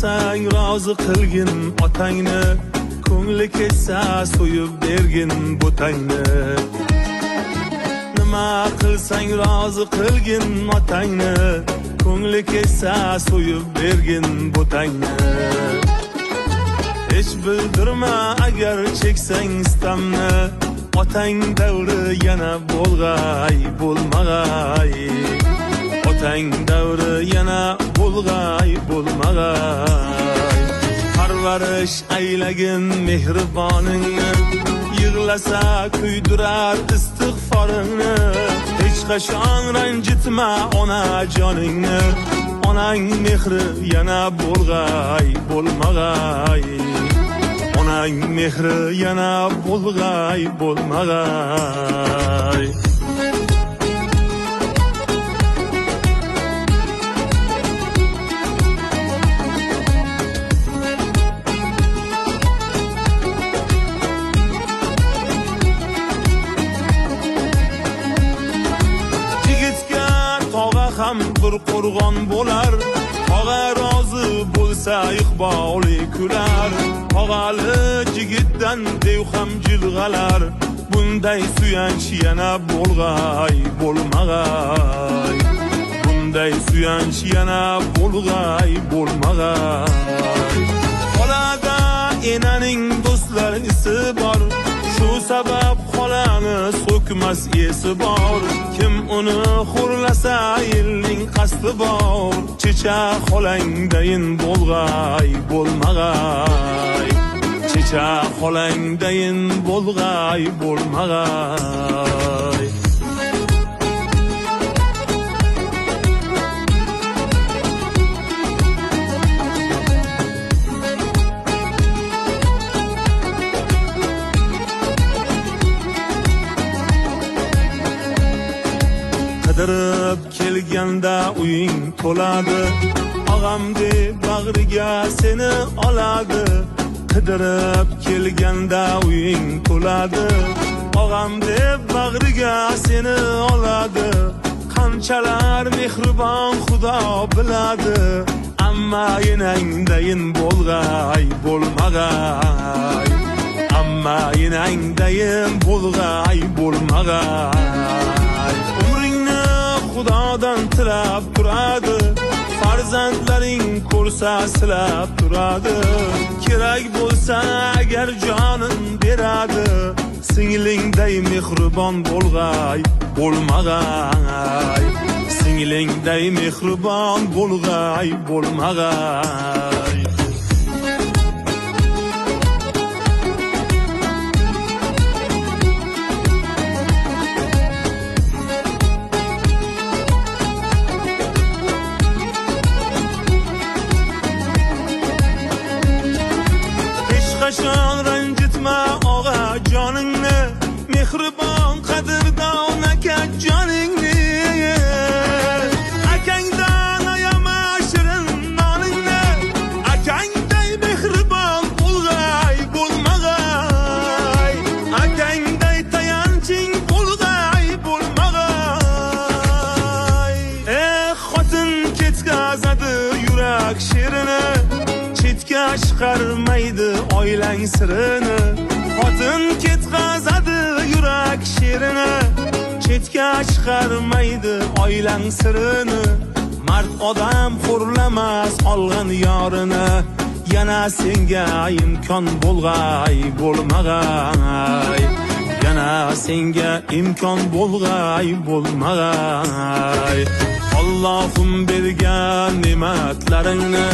qilsang rozi qilgin otangni, ko'ngli ketsa so'yib bergin butangni. Nima qilsang rozi qilgin otangni, ko'ngli ketsa so'yib bergin butangni. Hech bildirma agar cheksang istamni, otang davri yana bo'lg'ay bo'lmag'ay. Otang davri yana bo'lg'ay bo'lmag'ay. Parvarish aylagin mehriboningni, yig'lasa kuydirar istig'foringni. Hech qachon ranjitma ona joningni, onang mehri yana bo'lg'ay bo'lmag'ay. Onang mehri yana bo'lg'ay bo'lmag'ay. Ham bir qo'rg'on bo'lar, tog'a rozi bo'lsa iqboli kular. Tog'ali jigitdan dev ham jilg'alar, bunday suyanch yana bo'lg'ay bo'lmag'ay. Bunday suyanch yana bo'lg'ay bo'lmag'ay. Xolada enaning do'stlarisi bor, shu sabab xolani so'kmas esi bor. Kim uni xo'rlasa elning qasdi bor, checha xolangdayin bo'lg'ay bo'lmag'ay. Checha xolangdayin bo'lg'ay bo'lmag'ay. Qidirib kelganda uying to'ladi, og'am deb bag'riga seni oladi. Qidirib kelganda uying to'ladi, og'am deb bag'riga seni oladi. Qanchalar mehribon Xudo biladi, amma enangdayin bo'lg'ay bo'lmag'ay. Amma enangdayin bo'lg'ay bo'lmag'ay. Xudodan tilab turadi, farzandlaring ko'rsa silab turadi. Kerak bo'lsa agar jonin beradi, singlingday mehribon bo'lg'ay bo'lmag'ay. Singlingday mehribon bo'lg'ay bo'lmag'ay. Qachon ranjitma og'a joningni, mehribon qadrdon aka joningni. Akangdan ayama shirin noningni, akangday mehribon bo'lg'ay bo'lmag'ay. Akangday tayanching bo'lg'ay bo'lmag'ay. Xotin ketkazadi yurak sherini, chetga chiqarmaydi oilang sirini. Xotin ketkazadi yurak sherini, chetga chiqarmaydi oilang sirini. Mard odam xo'rlamas olgan yorini, yana senga imkon bo'lg'ay bo'lmag'ay. Yana senga imkon bo'lg'ay bo'lmag'ay. Allohim bergan ne'matlaringni,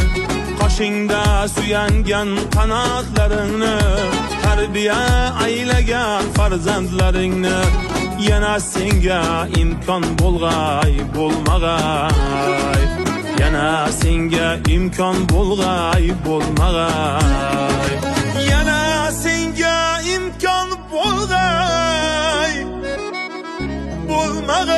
qoshingda suyangan qanotlaringni, tarbiya aylagan farzandlaringni, yana senga imkon bo'lg'ay bo'lmag'ay. Yana senga imkon bo'lg'ay bo'lmag'ay. Yana senga imkon bo'lg'ay bo'lmag'ay.